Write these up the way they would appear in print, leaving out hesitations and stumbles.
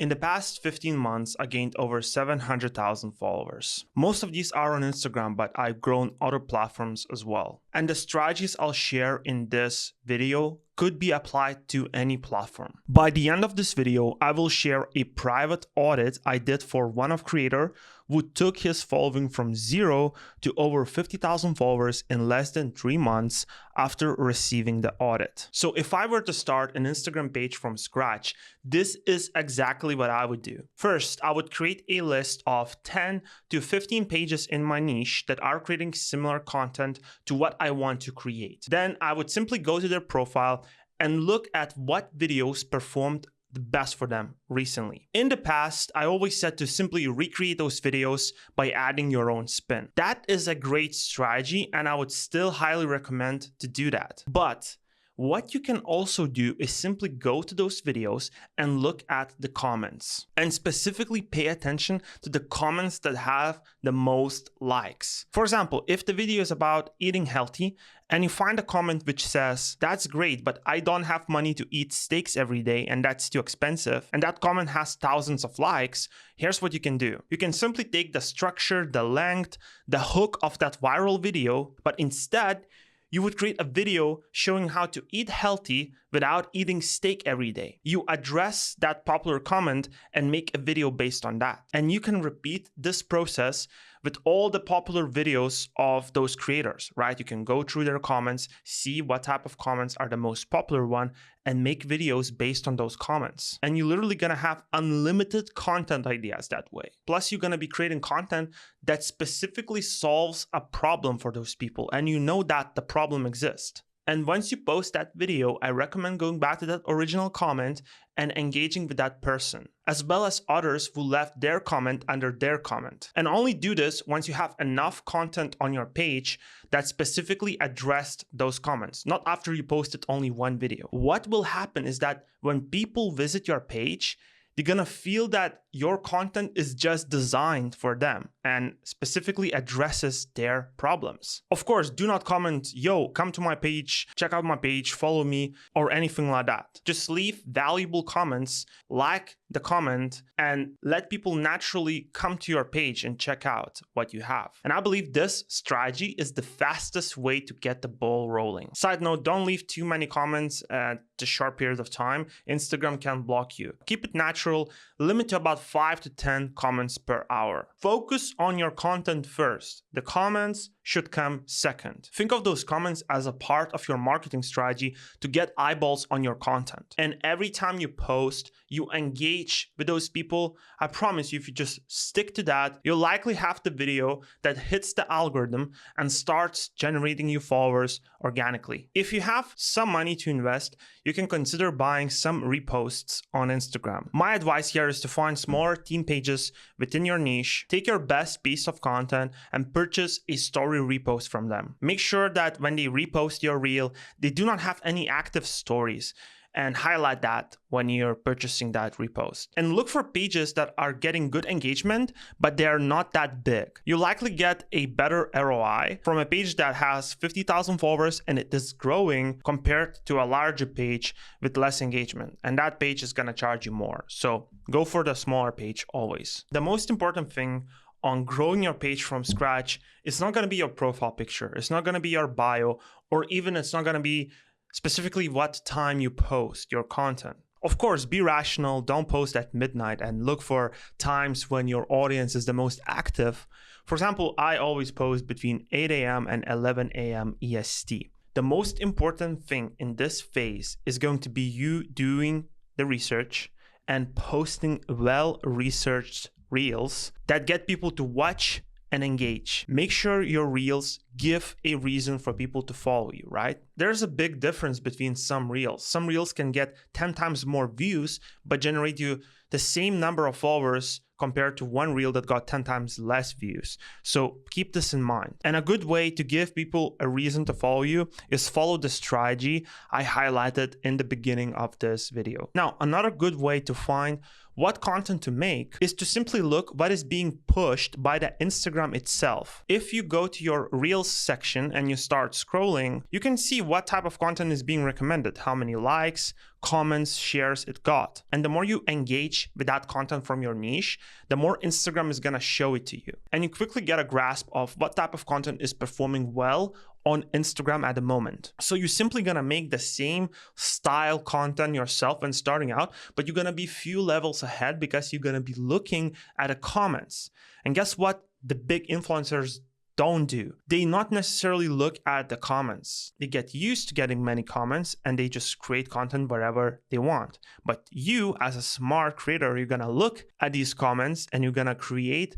In the past 15 months, I gained over 700,000 followers. Most of these are on Instagram, but I've grown other platforms as well. And the strategies I'll share in this video could be applied to any platform. By the end of this video, I will share a private audit I did for one of creator who took his following from 0 to over 50,000 followers in less than 3 months after receiving the audit. So if I were to start an Instagram page from scratch, this is exactly what I would do. First, I would create a list of 10 to 15 pages in my niche that are creating similar content to what I want to create. Then I would simply go to their profile and look at what videos performed the best for them recently. In the past, I always said to simply recreate those videos by adding your own spin. That is a great strategy, and I would still highly recommend to do that. But what you can also do is simply go to those videos and look at the comments, and specifically pay attention to the comments that have the most likes. For example, if the video is about eating healthy and you find a comment which says, "That's great, but I don't have money to eat steaks every day and that's too expensive," and that comment has thousands of likes, here's what you can do. You can simply take the structure, the length, the hook of that viral video, but instead, you would create a video showing how to eat healthy without eating steak every day. You address that popular comment and make a video based on that. And you can repeat this process with all the popular videos of those creators, right? You can go through their comments, see what type of comments are the most popular one, and make videos based on those comments. And you're literally gonna have unlimited content ideas that way. Plus, you're gonna be creating content that specifically solves a problem for those people, and you know that the problem exists. And once you post that video, I recommend going back to that original comment and engaging with that person, as well as others who left their comment under their comment. And only do this once you have enough content on your page that specifically addressed those comments, not after you posted only one video. What will happen is that when people visit your page, you're gonna feel that your content is just designed for them and specifically addresses their problems. Of course, do not comment, "Yo, come to my page, check out my page, follow me," or anything like that. Just leave valuable comments, like the comment, and let people naturally come to your page and check out what you have. And I believe this strategy is the fastest way to get the ball rolling. Side note, don't leave too many comments at a short period of time. Instagram can block you. Keep it natural, limit to about 5 to 10 comments per hour. Focus on your content first. The comments should come second. Think of those comments as a part of your marketing strategy to get eyeballs on your content. And every time you post, you engage with those people. I promise you, if you just stick to that, you'll likely have the video that hits the algorithm and starts generating you followers organically. If you have some money to invest, you can consider buying some reposts on Instagram. My advice here is to find smaller team pages within your niche, take your best piece of content and purchase a story repost from them. Make sure that when they repost your reel, they do not have any active stories, and highlight that when you're purchasing that repost. And look for pages that are getting good engagement, but they're not that big. You'll likely get a better ROI from a page that has 50,000 followers and it is growing compared to a larger page with less engagement. And that page is gonna charge you more. So go for the smaller page always. The most important thing on growing your page from scratch, it's not gonna be your profile picture. It's not gonna be your bio, or even it's not gonna be specifically what time you post your content. Of course, be rational, don't post at midnight, and look for times when your audience is the most active. For example, I always post between 8 a.m. and 11 a.m. EST. The most important thing in this phase is going to be you doing the research and posting well-researched reels that get people to watch and engage. Make sure your reels give a reason for people to follow you, right? There's a big difference between some reels. Some reels can get 10 times more views, but generate you the same number of followers compared to one reel that got 10 times less views. So keep this in mind. And a good way to give people a reason to follow you is follow the strategy I highlighted in the beginning of this video. Now, another good way to find what content to make is to simply look what is being pushed by the Instagram itself. If you go to your Reels section and you start scrolling, you can see what type of content is being recommended, how many likes, comments, shares it got. And the more you engage with that content from your niche, the more Instagram is going to show it to you. And you quickly get a grasp of what type of content is performing well on Instagram at the moment. So you're simply gonna make the same style content yourself when starting out, but you're gonna be few levels ahead because you're gonna be looking at the comments. And guess what the big influencers don't do? They not necessarily look at the comments. They get used to getting many comments and they just create content wherever they want. But you, as a smart creator, you're gonna look at these comments and you're gonna create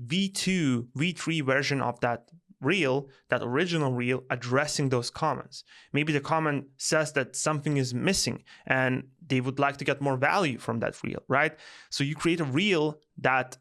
V2, V3 version of that reel, that original reel, addressing those comments. Maybe the comment says that something is missing and they would like to get more value from that reel, right? So you create a reel that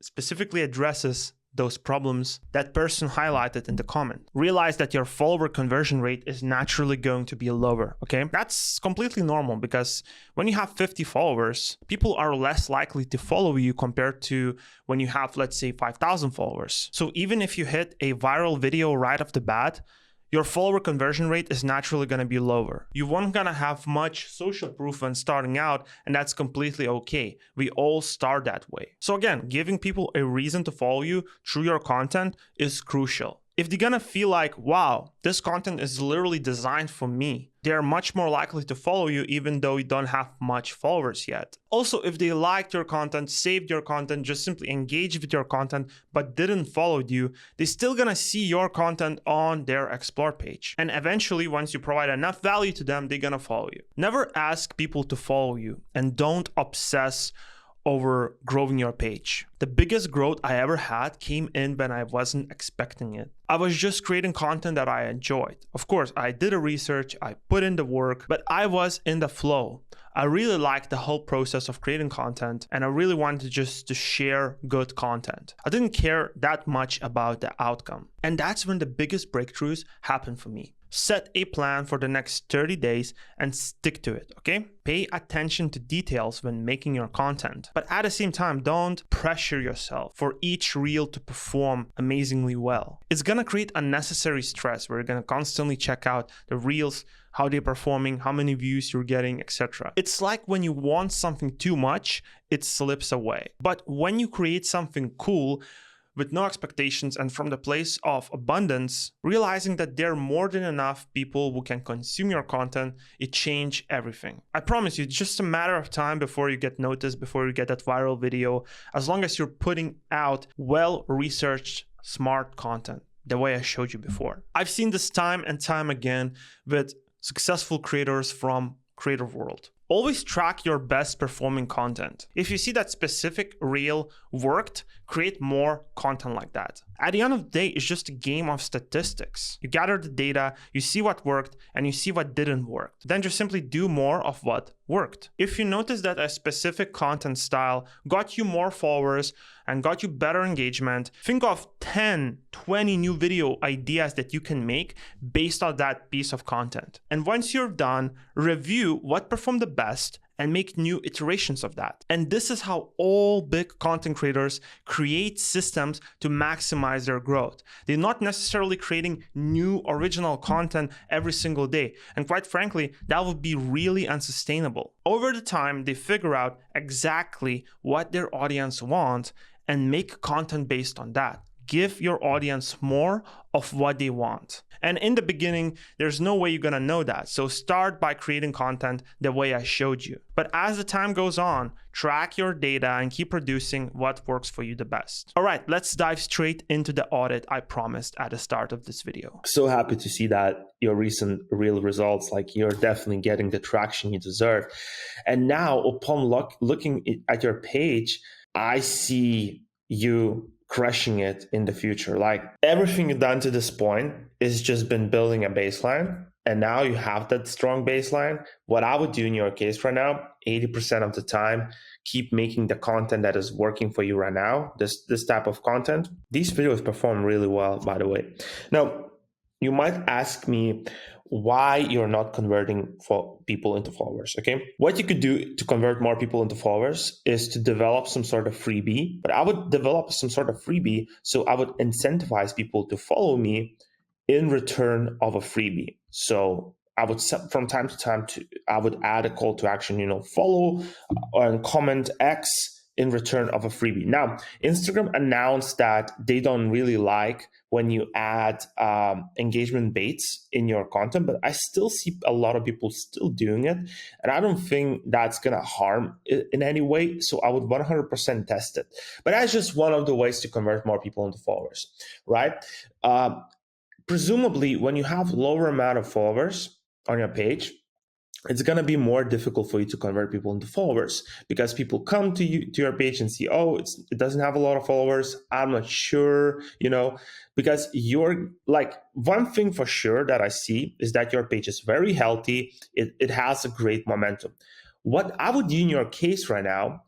specifically addresses those problems that person highlighted in the comment. Realize that your follower conversion rate is naturally going to be lower, okay? That's completely normal because when you have 50 followers, people are less likely to follow you compared to when you have, let's say, 5,000 followers. So even if you hit a viral video right off the bat, your follower conversion rate is naturally going to be lower. You won't going to have much social proof when starting out, and that's completely okay. We all start that way. So again, giving people a reason to follow you through your content is crucial. If they're gonna feel like, wow, this content is literally designed for me, they're much more likely to follow you even though you don't have much followers yet. Also, if they liked your content, saved your content, just simply engaged with your content, but didn't follow you, they're still gonna see your content on their explore page. And eventually, once you provide enough value to them, they're gonna follow you. Never ask people to follow you and don't obsess over growing your page. The biggest growth I ever had came in when I wasn't expecting it. I was just creating content that I enjoyed. Of course, I did a research, I put in the work, but I was in the flow. I really liked the whole process of creating content and I really wanted just to share good content. I didn't care that much about the outcome. And that's when the biggest breakthroughs happened for me. Set a plan for the next 30 days and stick to it, okay? Pay attention to details when making your content. But at the same time, don't pressure yourself for each reel to perform amazingly well. It's gonna create unnecessary stress where you're gonna constantly check out the reels, how they're performing, how many views you're getting, etc. It's like when you want something too much, it slips away. But when you create something cool, with no expectations and from the place of abundance, realizing that there are more than enough people who can consume your content, it changed everything. I promise you, it's just a matter of time before you get noticed, before you get that viral video, as long as you're putting out well-researched, smart content, the way I showed you before. I've seen this time and time again with successful creators from creator world. Always track your best performing content. If you see that specific reel worked, create more content like that. At the end of the day, it's just a game of statistics. You gather the data, you see what worked, and you see what didn't work. Then just simply do more of what worked. If you notice that a specific content style got you more followers and got you better engagement, think of 10, 20 new video ideas that you can make based on that piece of content. And once you're done, review what performed the best and make new iterations of that. And this is how all big content creators create systems to maximize their growth. They're not necessarily creating new original content every single day. And quite frankly, that would be really unsustainable. Over the time, they figure out exactly what their audience wants and make content based on that. Give your audience more of what they want. And in the beginning, there's no way you're gonna know that. So start by creating content the way I showed you. But as the time goes on, track your data and keep producing what works for you the best. All right, let's dive straight into the audit I promised at the start of this video. So happy to see that your recent real results, like you're definitely getting the traction you deserve. And now upon looking at your page, I see you crushing it in the future. Like everything you've done to this point is just been building a baseline. And now you have that strong baseline. What I would do in your case right now, 80% of the time, keep making the content that is working for you right now, this type of content. These videos perform really well, by the way. Now, you might ask me why you're not converting people into followers, okay? What you could do to convert more people into followers is to develop some sort of freebie, but I would develop some sort of freebie so I would incentivize people to follow me in return of a freebie. So I would, from time to time, I would add a call to action, follow and comment X in return of a freebie. Now, Instagram announced that they don't really like when you add engagement baits in your content, but I still see a lot of people still doing it. And I don't think that's going to harm it in any way. So I would 100% test it. But that's just one of the ways to convert more people into followers, right? Presumably, when you have lower amount of followers on your page, it's going to be more difficult for you to convert people into followers, because people come to your page and see, oh, it doesn't have a lot of followers. I'm not sure, because you're like, one thing for sure that I see is that your page is very healthy. It has a great momentum. What I would do in your case right now,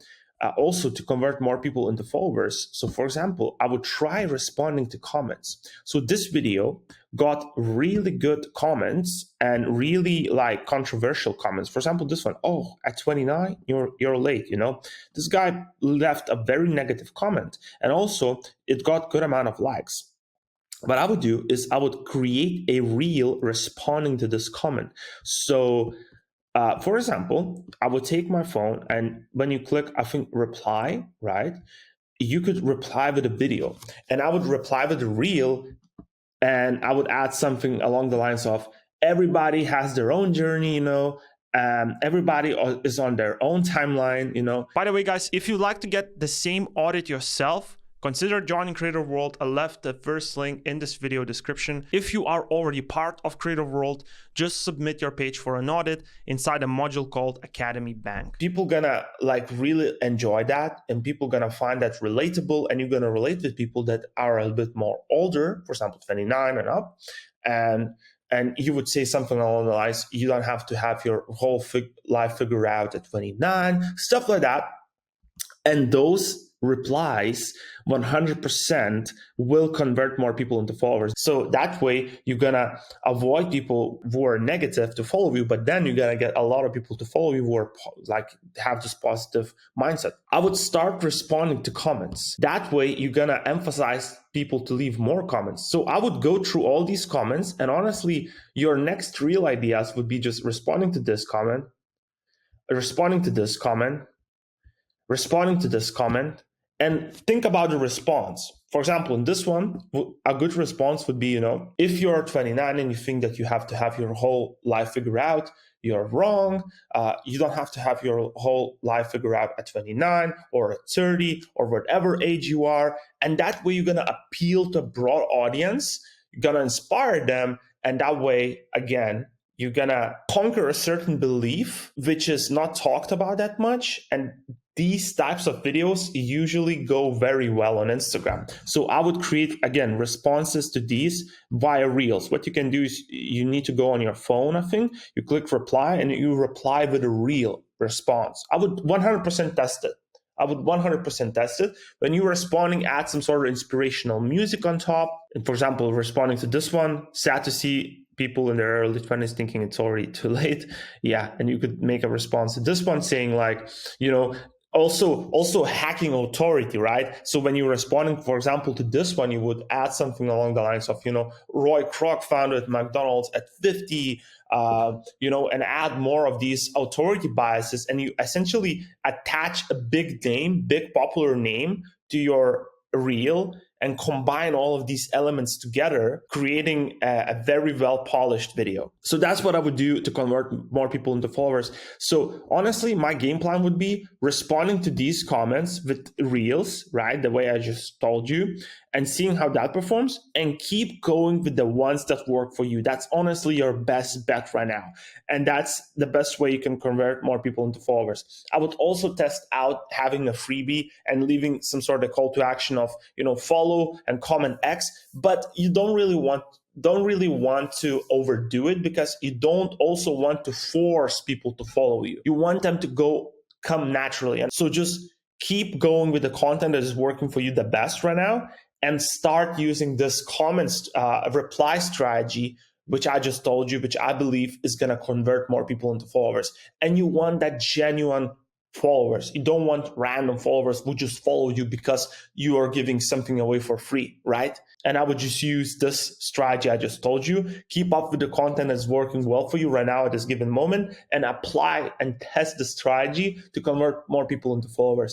also to convert more people into followers. So for example, I would try responding to comments. So this video got really good comments and really like controversial comments. For example, this one, oh, at 29, you're late, This guy left a very negative comment, and also it got good amount of likes. What I would do is I would create a reel responding to this comment. So for example, I would take my phone, and when you click, I think, reply, right? You could reply with a video, and I would reply with a reel, and I would add something along the lines of, everybody has their own journey, everybody is on their own timeline, By the way, guys, if you'd like to get the same audit yourself, consider joining Creative World. I left the first link in this video description. If you are already part of Creative World, just submit your page for an audit inside a module called Academy Bank. People gonna like really enjoy that, and people gonna find that relatable, and you're gonna relate with people that are a little bit more older, for example, 29 and up, and you would say something along the lines, you don't have to have your whole life figured out at 29, stuff like that. And those replies 100% will convert more people into followers. So that way you're gonna avoid people who are negative to follow you, but then you're gonna get a lot of people to follow you who are like have this positive mindset. I would start responding to comments. That way you're gonna emphasize people to leave more comments. So I would go through all these comments, and honestly, your next real ideas would be just responding to this comment, responding to this comment, responding to this comment, and think about the response. For example, in this one, a good response would be, if you're 29 and you think that you have to have your whole life figured out, you're wrong. You don't have to have your whole life figured out at 29 or at 30 or whatever age you are. And that way you're going to appeal to a broad audience. You're going to inspire them. And that way, again, you're going to conquer a certain belief, which is not talked about that much. And these types of videos usually go very well on Instagram. So I would create, again, responses to these via Reels. What you can do is you need to go on your phone, I think. You click reply, and you reply with a Reel response. I would 100% test it. When you're responding, add some sort of inspirational music on top. And for example, responding to this one, sad to see people in their early 20s thinking it's already too late. Yeah, and you could make a response to this one saying like, also hacking authority, right? So when you're responding, for example, to this one, you would add something along the lines of, Roy Kroc founded McDonald's at 50, and add more of these authority biases. And you essentially attach a big popular name to your reel and combine all of these elements together, creating a very well-polished video. So that's what I would do to convert more people into followers. So honestly, my game plan would be responding to these comments with reels, right? The way I just told you, and seeing how that performs, and keep going with the ones that work for you. That's honestly your best bet right now. And that's the best way you can convert more people into followers. I would also test out having a freebie and leaving some sort of call to action of, follow and comment X, but you don't really want to overdo it, because you don't also want to force people to follow you. You want them to come naturally. And so just keep going with the content that is working for you the best right now, and start using this comments reply strategy, which I just told you, which I believe is going to convert more people into followers. And you want that genuine followers. You don't want random followers who just follow you because you are giving something away for free, right? And I would just use this strategy I just told you. Keep up with the content that's working well for you right now at this given moment, and apply and test the strategy to convert more people into followers.